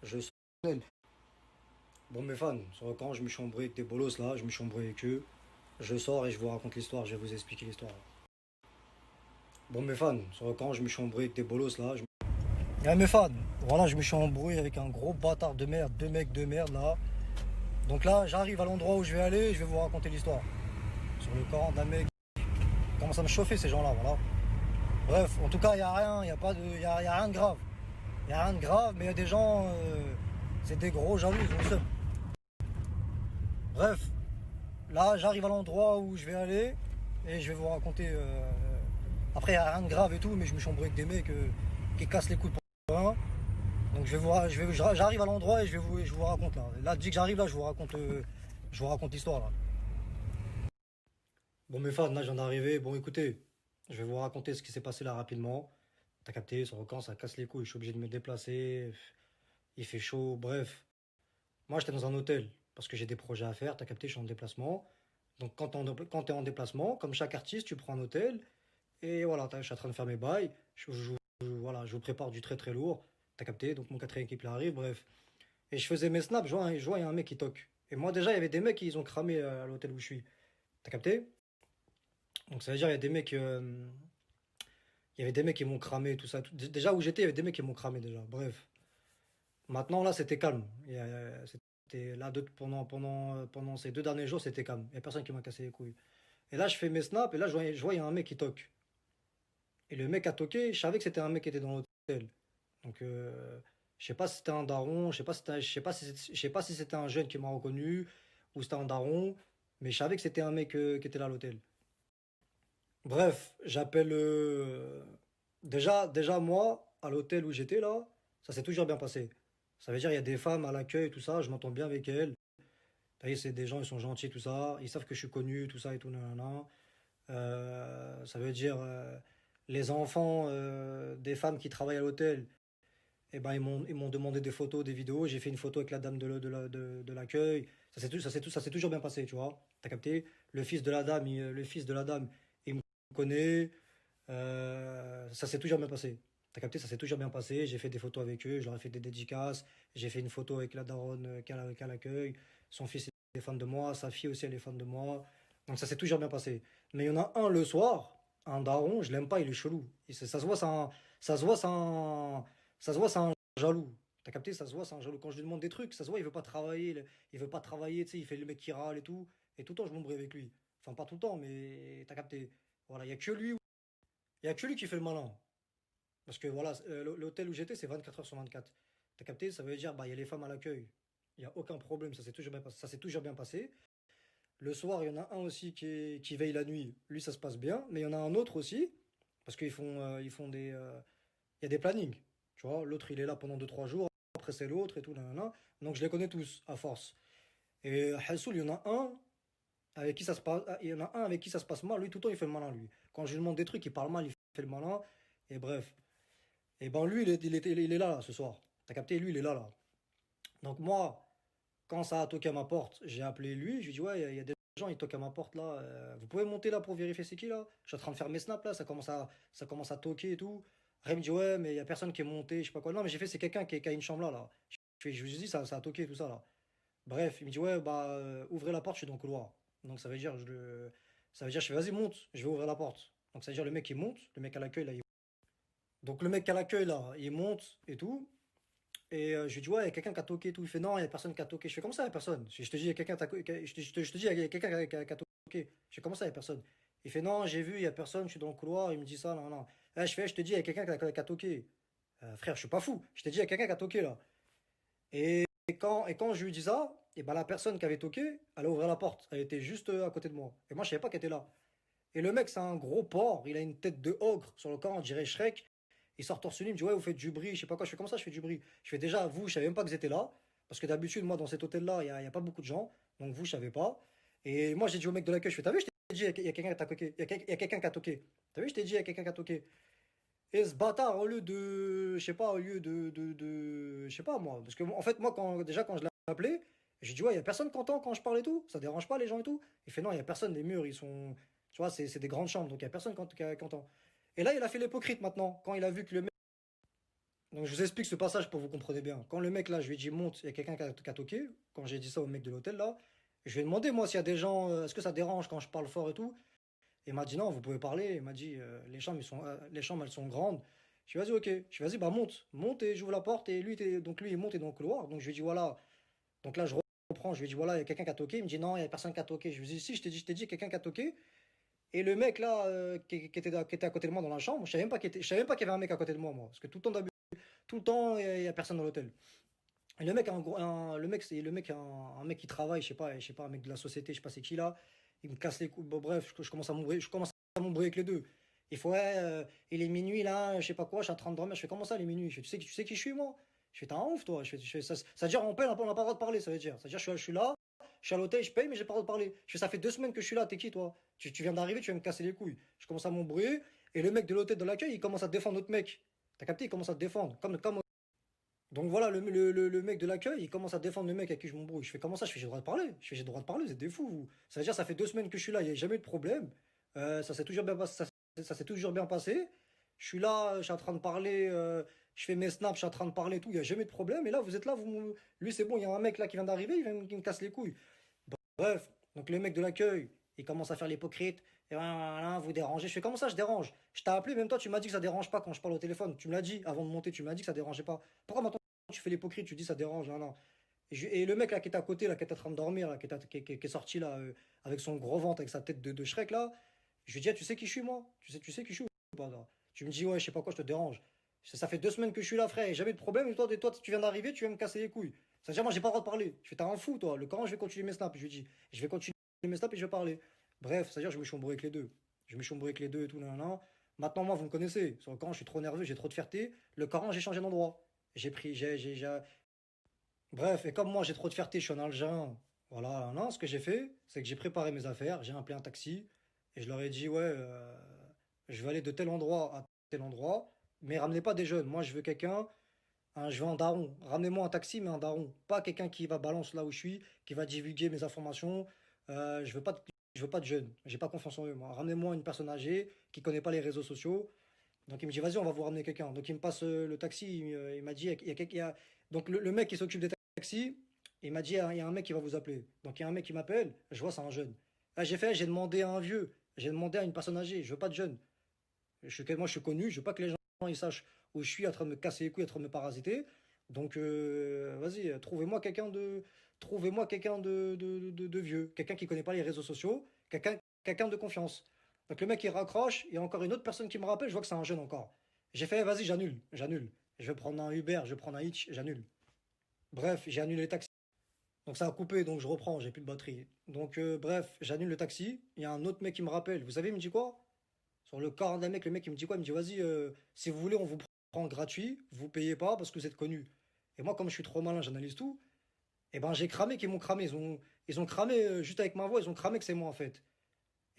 Je sors. Bon, mes fans, sur le camp, je me suis embrouillé avec des bolos là, je me suis embrouillé avec eux. Je sors et je vous raconte l'histoire, je vais vous expliquer l'histoire. Bon, mes fans, sur le camp, je me suis embrouillé avec des bolos là. Mes fans, voilà, je me suis embrouillé avec un gros bâtard de merde, deux mecs de merde là. Donc là, j'arrive à l'endroit où je vais aller, je vais vous raconter l'histoire. Sur le camp d'un mec, ils commencent à me chauffer ces gens-là, voilà. Bref, en tout cas, il n'y a rien, il n'y a, pas de, y a rien de grave. Il n'y a rien de grave, mais il y a des gens, c'est des gros jaloux, ils ont le seum. Bref, là, j'arrive à l'endroit où je vais aller et je vais vous raconter. Après, il n'y a rien de grave et tout, mais je me suis embrouillé avec des mecs qui cassent les couilles pour rien. Donc j'arrive à l'endroit et je vous raconte là. Là, dès que j'arrive là, je vous raconte l'histoire là. Bon, mes fans, là, j'en ai arrivé. Bon, écoutez, je vais vous raconter ce qui s'est passé là rapidement. T'as capté, sur le camp, ça casse les couilles. Je suis obligé de me déplacer. Il fait chaud. Bref, moi, j'étais dans un hôtel parce que j'ai des projets à faire. T'as capté, je suis en déplacement. Donc, quand t'es en déplacement, comme chaque artiste, tu prends un hôtel. Et voilà, je suis en train de faire mes bails. Voilà, je vous prépare du très très lourd. T'as capté, donc mon quatrième équipe là arrive. Bref. Et je faisais mes snaps, je vois, il y a un mec qui toque. Et moi, déjà, il y avait des mecs qui ils ont cramé à l'hôtel où je suis. T'as capté? Donc, ça veut dire, il y avait des mecs qui m'ont cramé, tout ça. Déjà, où j'étais, il y avait des mecs qui m'ont cramé déjà. Bref. Maintenant, là, c'était calme. C'était là, pendant ces 2 derniers jours, c'était calme. Il n'y a personne qui m'a cassé les couilles. Et là, je fais mes snaps, et là, je vois, il y a un mec qui toque. Et le mec a toqué, je savais que c'était un mec qui était dans l'hôtel. Donc, je sais pas si c'était un daron, je sais pas si c'était un jeune qui m'a reconnu, ou c'était un daron, mais je savais que c'était un mec qui était là à l'hôtel. Bref, j'appelle. Déjà, moi, à l'hôtel où j'étais là, ça s'est toujours bien passé. Ça veut dire, il y a des femmes à l'accueil, tout ça, je m'entends bien avec elles. T'as vu, c'est des gens, ils sont gentils, tout ça. Ils savent que je suis connu, tout ça et tout, nanana. Ça veut dire, les enfants des femmes qui travaillent à l'hôtel, eh ben, ils m'ont demandé des photos, des vidéos. J'ai fait une photo avec la dame de l'accueil. Ça s'est toujours bien passé, tu vois. T'as capté? Le fils de la dame, il me connaît. Ça s'est toujours bien passé. T'as capté? Ça s'est toujours bien passé. J'ai fait des photos avec eux, je leur ai fait des dédicaces. J'ai fait une photo avec la daronne qui a l'accueil. Son fils est fan de moi, sa fille aussi elle est fan de moi. Donc ça s'est toujours bien passé. Mais il y en a un le soir, un daron, je l'aime pas, il est chelou. Ça se voit, ça se voit, ça se voit, c'est un jaloux. T'as capté? Ça se voit, c'est un jaloux. Quand je lui demande des trucs, ça se voit, il veut pas travailler. Il veut pas travailler, tu sais, il fait le mec qui râle et tout. Et tout le temps, je m'embrouille avec lui. Enfin, pas tout le temps, mais t'as capté. Voilà, il y a que lui qui fait le malin. Parce que voilà, l'hôtel où j'étais, c'est 24 heures sur 24. T'as capté? Ça veut dire, bah, il y a les femmes à l'accueil. Il n'y a aucun problème, ça s'est toujours bien passé. Le soir, il y en a un aussi qui veille la nuit. Lui, ça se passe bien. Mais il y en a un autre aussi, parce ils font il y a des plannings. Tu vois, l'autre, il est là pendant 2 3 jours. Après, c'est l'autre et tout. Nanana. Donc, je les connais tous, à force. Et Hassoul, il y en a un avec qui ça se passe, il y en a un avec qui ça se passe mal. Lui, tout le temps, il fait le malin, lui. Quand je lui demande des trucs, il parle mal, il fait le malin. Et bref. Et ben, lui, il est là, ce soir. T'as capté? Lui, il est là. Donc, moi, quand ça a toqué à ma porte, j'ai appelé lui. Je lui ai dit, ouais, il y a des gens, ils toquent à ma porte là. Vous pouvez monter là pour vérifier c'est qui là? Je suis en train de faire mes snaps là, ça commence à toquer et tout. Après, il me dit, ouais, mais il y a personne qui est monté, je sais pas quoi. Non, mais j'ai fait, c'est quelqu'un qui a une chambre là. Je lui ai dit, ça a toqué tout ça là. Bref, il me dit, ouais, bah, ouvrez la porte, je suis dans le couloir. Donc, ça veut dire, je fais, vas-y, monte, je vais ouvrir la porte. Donc, ça veut dire, le mec, il monte, le mec à l'accueil là, donc, le mec à l'accueil là, il monte et tout. Et je lui dis, ouais, il y a quelqu'un qui a toqué et tout. Il fait, non, il y a personne qui a toqué. Je fais, comme ça, il y a personne. Je te dis, il y a quelqu'un je te dis, il y a quelqu'un qui a toqué. Je fais, comment ça, il y a personne? Il fait, non, j'ai vu, il y a personne, je suis dans le couloir. Il me dit ça, non, non. Je te dis, il y a quelqu'un qui a toqué. Frère, je suis pas fou. Je te dis, il y a quelqu'un qui a toqué là. Et quand je lui dis ça, et ben la personne qui avait toqué, elle a ouvert la porte. Elle était juste à côté de moi. Et moi, je savais pas qu'elle était là. Et le mec, c'est un gros porc. Il a une tête de ogre sur le corps, on dirait Shrek. Il sort torse nu, il me dit, ouais, vous faites du bruit, je sais pas quoi. Je fais, comme ça, je fais du bruit. Je fais, déjà, vous, je savais même pas que vous étiez là. Parce que d'habitude, moi, dans cet hôtel-là, y a pas beaucoup de gens. Donc vous, je savais pas. Et moi, j'ai dit au mec de l'accueil, je fais, t'as vu, je t'ai dit, il y a quelqu'un qui a toqué. Il y a quelqu'un qui a toqué. T'as vu, je t'ai dit, il y a quelqu'un qui a toqué. Et ce bâtard, au lieu de, je sais pas, au lieu je sais pas moi. Parce que, en fait, moi, quand je l'ai appelé, j'ai dit, ouais, il y a personne qui entend quand je parle et tout. Ça dérange pas les gens et tout. Il fait, non, il y a personne, les murs, ils sont, tu vois, c'est des grandes chambres, donc il y a personne qui entend. Et là, il a fait l'hypocrite maintenant. Quand il a vu que le mec, Donc je vous explique ce passage pour que vous compreniez bien. Quand le mec là, je lui ai dit monte, il y a quelqu'un qui a toqué. Quand j'ai dit ça au mec de l'hôtel là, je lui ai demandé moi s'il y a des gens, est-ce que ça dérange quand je parle fort et tout. Il m'a dit non, vous pouvez parler. Il m'a dit les chambres elles sont grandes. Je lui ai dit vas-y ok. Je lui ai dit bah monte et j'ouvre la porte et donc lui il monte et dans le couloir. Donc je lui ai dit voilà. Donc là je reprends, je lui ai dit voilà il y a quelqu'un qui a toqué. Il me dit non il y a personne qui a toqué. Je lui ai dit si je t'ai dit quelqu'un qui a toqué. Et le mec là qui était à côté de moi dans la chambre, je savais même pas qu'il y avait un mec à côté de moi parce que tout le temps il y a personne dans l'hôtel. Et le mec, le mec, c'est le mec, un mec qui travaille, je sais pas, un mec de la société, je sais pas c'est qui là. Il me casse les couilles. Bon, bref, je commence à m'embrouiller avec les deux. Il faut, ouais, il est minuit là, je sais pas quoi, je suis en train de dormir. Je fais comment ça, il est minuit? Tu sais qui je suis moi? Je fais, t'es un ouf toi. Ça veut dire, on paye, on n'a pas le droit de parler, ça veut dire. Ça veut dire, je suis là, je suis à l'hôtel, je paye, mais j'ai pas le droit de parler. Je fais, ça fait 2 semaines que je suis là, t'es qui toi? Tu viens d'arriver, tu viens me casser les couilles. Je commence à m'embrouiller, et le mec de l'hôtel de l'accueil, il commence à défendre notre mec. T'as capté? Il commence à te défendre. Donc voilà, le mec de l'accueil, il commence à défendre le mec avec qui je m'embrouille. Je fais comment ça? Je fais j'ai le droit de parler. Je fais j'ai le droit de parler, vous êtes des fous, vous. Ça veut dire ça fait 2 semaines que je suis là, il n'y a jamais eu de problème. Ça s'est toujours bien passé. Ça s'est toujours bien passé. Je suis là, je suis en train de parler, je fais mes snaps, je suis en train de parler et tout, il n'y a jamais de problème. Et là, vous êtes là, lui c'est bon, il y a un mec là qui vient d'arriver, il me casse les couilles. Bref, donc le mec de l'accueil, il commence à faire l'hypocrite. Et voilà, vous dérangez. Je fais comment ça, je dérange? Je t'ai appelé, même toi, tu m'as dit que ça dérange pas quand je parle au téléphone. Tu me l'as dit avant de monter, tu m'as dit que ça dérangeait pas. Pourquoi maintenant tu fais l'hypocrite, tu dis ça dérange? Non, non. Et le mec là qui est à côté, là, qui est en train de dormir, là, qui est sorti là, avec son gros ventre, avec sa tête de Shrek là, je lui dis, ah, tu sais qui je suis moi? Tu sais qui je suis ou pas, toi. Tu me dis, ouais, je sais pas quoi, je te dérange. Ça fait 2 semaines que je suis là, frère, et jamais de problème. Et toi, tu viens d'arriver, tu viens me casser les couilles. Ça veut dire, moi, j'ai pas le droit de parler. Je fais, t'as un fou, toi. Le Coran, je vais continuer mes snaps. Je lui dis, je vais continuer mes snaps et je vais parler. Bref, c'est-à-dire, je me suis embrouillé avec les deux. Je me suis embrouillé avec les deux et tout, nan, nan, nan. Maintenant, moi, vous me connaissez. Sur le Coran, je suis trop nerveux, j'ai trop de fierté. Le Coran, j'ai changé d'endroit. J'ai pris, Bref, et comme moi, j'ai trop de fierté, je suis un Algérien. Voilà, non, ce que j'ai fait, c'est que j'ai préparé mes affaires, j'ai appelé un taxi et je leur ai dit, ouais, je vais aller de tel endroit à tel endroit, mais ramenez pas des jeunes. Moi, je veux quelqu'un, je veux un daron. Ramenez-moi un taxi, mais un daron. Pas quelqu'un qui va balancer là où je suis, qui va divulguer mes informations. Je veux pas de jeunes. J'ai pas confiance en eux, moi. Ramenez-moi une personne âgée qui connaît pas les réseaux sociaux. Donc il me dit, vas-y, on va vous ramener quelqu'un. Donc il me passe le taxi, il m'a dit, donc le mec qui s'occupe des taxis, il m'a dit, il y a un mec qui va vous appeler. Donc il y a un mec qui m'appelle, je vois, c'est un jeune. Ah, j'ai demandé à un vieux, j'ai demandé à une personne âgée, je veux pas de jeune. Moi, je suis connu, je veux pas que les gens ils sachent où je suis en train de me casser les couilles, en train de me parasiter. Donc, vas-y, trouvez-moi quelqu'un de vieux, quelqu'un qui connaît pas les réseaux sociaux, quelqu'un de confiance. Donc le mec il raccroche, il y a encore une autre personne qui me rappelle, je vois que c'est un jeune encore. J'ai fait, vas-y, j'annule. Je vais prendre un Uber, je vais prendre un Hitch, j'annule. Bref, j'ai annulé le taxi. Donc ça a coupé, donc je reprends, j'ai plus de batterie. Donc bref, j'annule le taxi. Il y a un autre mec qui me rappelle. Vous savez, il me dit quoi? Sur le corps d'un mec, le mec il me dit quoi? Il me dit vas-y, si vous voulez, on vous prend gratuit, vous payez pas parce que vous êtes connu. Et moi, comme je suis trop malin, j'analyse tout. Et ben j'ai cramé qu'ils m'ont cramé. Ils ont cramé juste avec ma voix, ils ont cramé que c'est moi en fait.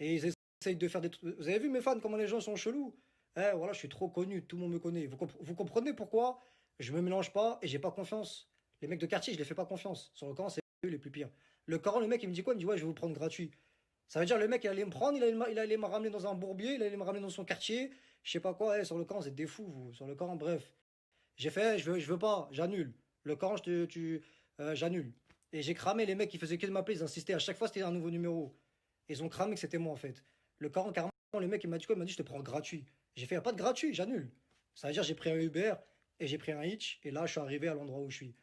Et ils essayent de faire des trucs. Vous avez vu mes fans, comment les gens sont chelous? Eh voilà, je suis trop connu, tout le monde me connaît. Vous comprenez pourquoi je me mélange pas et j'ai pas confiance? Les mecs de quartier, je les fais pas confiance. Sur le camp, c'est eux les plus pires. Le Coran, le mec, il me dit quoi? Il me dit ouais, je vais vous prendre gratuit. Ça veut dire le mec, il allait me prendre, il allait me ramener dans un bourbier, il allait me ramener dans son quartier, je sais pas quoi. Sur le camp, c'est des fous, vous. Sur le camp, bref. J'ai fait, je veux pas, j'annule. Le camp, j'annule. Et j'ai cramé les mecs qui faisaient que de m'appeler, ils insistaient. À chaque fois, c'était un nouveau numéro. Ils ont cramé que c'était moi, en fait. Le Coran, carrément, le mec, il m'a dit quoi? Il m'a dit, je te prends gratuit. J'ai fait, y a pas de gratuit, j'annule. Ça veut dire, j'ai pris un Uber et j'ai pris un Hitch, et là, je suis arrivé à l'endroit où je suis.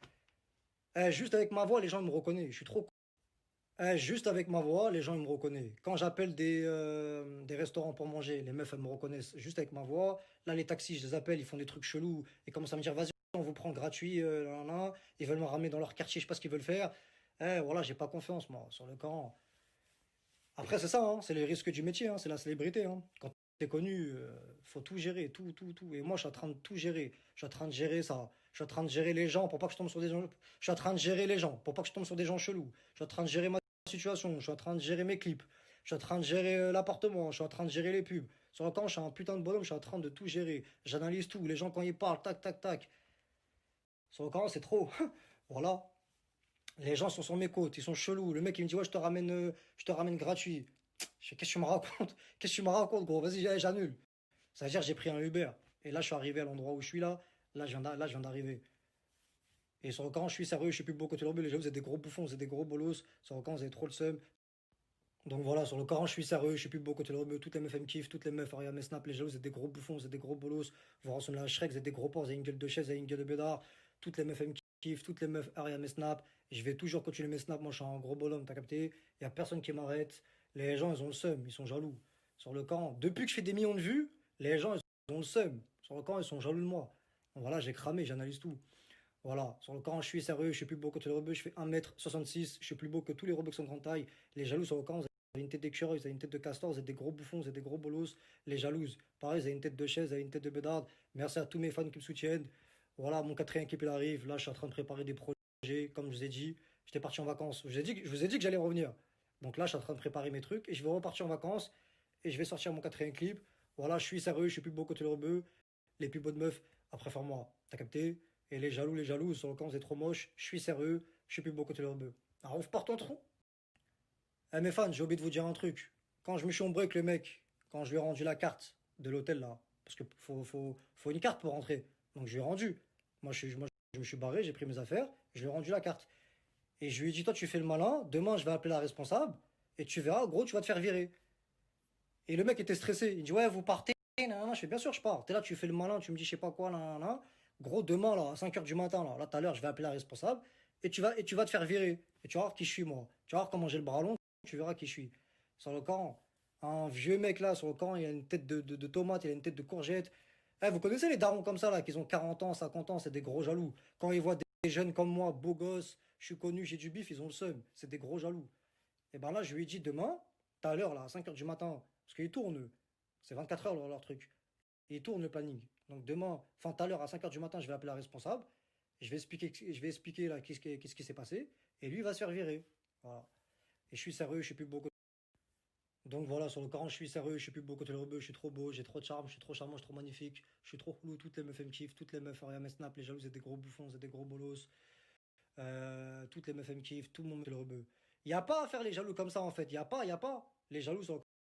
Juste avec ma voix, les gens me reconnaissent. Je suis trop. Juste avec ma voix, les gens ils me reconnaissent. Quand j'appelle des restaurants pour manger, les meufs elles me reconnaissent juste avec ma voix. Là, les taxis, je les appelle, ils font des trucs chelous. Ils commencent à me dire, vas-y, on vous prend gratuit. Nan, nan. Ils veulent me ramener dans leur quartier, je sais pas ce qu'ils veulent faire. Voilà, j'ai pas confiance, moi, sur le camp. Après, c'est ça, hein, c'est les risques du métier, hein, c'est la célébrité. Hein. Quand t'es connu, faut tout gérer, tout, tout, tout. Et moi, je suis en train de tout gérer. Je suis en train de gérer ça. Je suis en train de gérer les gens pour pas que je tombe sur des gens. Je suis en train de gérer les gens pour pas que je tombe sur des gens chelous. Je suis en train de gérer ma situation. Je suis en train de gérer mes clips. Je suis en train de gérer l'appartement. Je suis en train de gérer les pubs. Sur le camp, je suis un putain de bonhomme. Je suis en train de tout gérer. J'analyse tout. Les gens, quand ils parlent, tac, tac, tac. Sur le camp, c'est trop. Voilà. Les gens sont sur mes côtes, ils sont chelous. Le mec il me dit ouais je te ramène gratuit. Je fais qu'est-ce que tu me racontes? Qu'est-ce que tu me racontes gros? Vas-y, j'annule. Ça veut dire j'ai pris un Uber. Et là je suis arrivé à l'endroit où je suis là. Là, je viens d'arriver. Et sur le camp, je suis sérieux, je suis plus beau côté l'orbe, les gens, vous êtes des gros bouffons, vous êtes des gros bolos. Sur le camp, vous avez trop le seum. Donc voilà, sur le Coran, je suis sérieux, je suis plus beau côté l'orbe, toutes les meufs elles me kiffent, toutes les meufs, regarde mes snaps, les jaloux, vous êtes des gros bouffons, vous êtes des gros bolos. Vous ressemblez à Shrek, vous êtes des gros porcs, vous avez une gueule de chaise, vous avez une gueule de bédard. Toutes les meufs elles me kiffent, toutes les meufs, regarde mes snaps. Je vais toujours continuer mes snaps, moi je suis un gros bonhomme, t'as capté? Il y a personne qui m'arrête. Les gens, ils ont le seum, ils sont jaloux. Sur le Coran, depuis que je fais des millions de vues, les gens, ils ont le seum. Sur le Coran, ils sont jaloux de moi. Donc voilà, j'ai cramé, j'analyse tout. Voilà, sur le camp, je suis sérieux, je suis plus beau que tous les rebeux, je fais 1m66, je suis plus beau que tous les rebeux qui sont de grande taille. Les jaloux sur le camp, vous avez une tête d'écureuil, vous avez une tête de castor, vous êtes des gros bouffons, vous êtes des gros bolos. Les jalouses, pareil, vous avez une tête de chaise, vous avez une tête de bédarde. Merci à tous mes fans qui me soutiennent. Voilà, mon quatrième équipe il arrive. Là, je suis en train de préparer des projets, comme je vous ai dit. J'étais parti en vacances. Je vous ai dit que j'allais revenir. Donc là, je suis en train de préparer mes trucs et je vais repartir en vacances et je vais sortir mon quatrième clip. Voilà, je suis sérieux, je suis plus beau que tous les rebeux. Les plus bonnes meufs, après faire moi. T'as capté? Et les jaloux, sur le camp, c'est trop moche. Je suis sérieux, je suis plus beau côté leur bœuf. Alors, on part ton tronc. Eh, mes fans, j'ai oublié de vous dire un truc. Quand je me suis ombré avec le mec, quand je lui ai rendu la carte de l'hôtel là, parce qu'il faut une carte pour rentrer. Donc, je lui ai rendu. Moi, je me suis barré, j'ai pris mes affaires, je lui ai rendu la carte. Et je lui ai dit, toi, tu fais le malin, demain, je vais appeler la responsable, et tu verras, gros, tu vas te faire virer. Et le mec était stressé. Il dit, ouais, vous partez. Nan, nan. Je fais, bien sûr, je pars. T'es là, tu fais le malin, tu me dis, je sais pas quoi, nan, nan, nan. Gros, demain, là, à 5h du matin, là, tout à l'heure, je vais appeler la responsable. Et tu vas te faire virer. Et tu vas voir qui je suis, moi. Tu vas voir comment j'ai le bras long. Tu verras qui je suis. Sur le camp, un vieux mec, là, sur le camp, il a une tête de tomate, il a une tête de courgette. Eh, vous connaissez les darons comme ça, là, qui ont 40 ans, 50 ans, c'est des gros jaloux. Quand ils voient des jeunes comme moi, beaux gosses, je suis connu, j'ai du bif, ils ont le seum. C'est des gros jaloux. Et ben là, je lui ai dit demain, tout à l'heure, là, à 5h du matin, parce qu'ils tournent, eux. C'est 24 heures leur truc. Et ils tournent le planning. Donc demain, enfin tout à l'heure, à 5h du matin, je vais appeler la responsable. Je vais expliquer là qu'est-ce qui s'est passé. Et lui, il va se faire virer. Voilà. Et je suis sérieux, je suis plus beau que. Donc voilà, sur le Coran, je suis sérieux, je suis plus beau côté le rebeu, je suis trop beau, j'ai trop de charme, je suis trop charmant, je suis trop magnifique, je suis trop cool, toutes les meufs elles me kiffent, toutes les meufs, regarde mes snaps, les jaloux, c'est des gros bouffons, c'est des gros bolos. Toutes les meufs elles me kiffent, tout le monde me le rebeu. Il n'y a pas à faire les jaloux comme ça en fait, il n'y a pas. Les jaloux,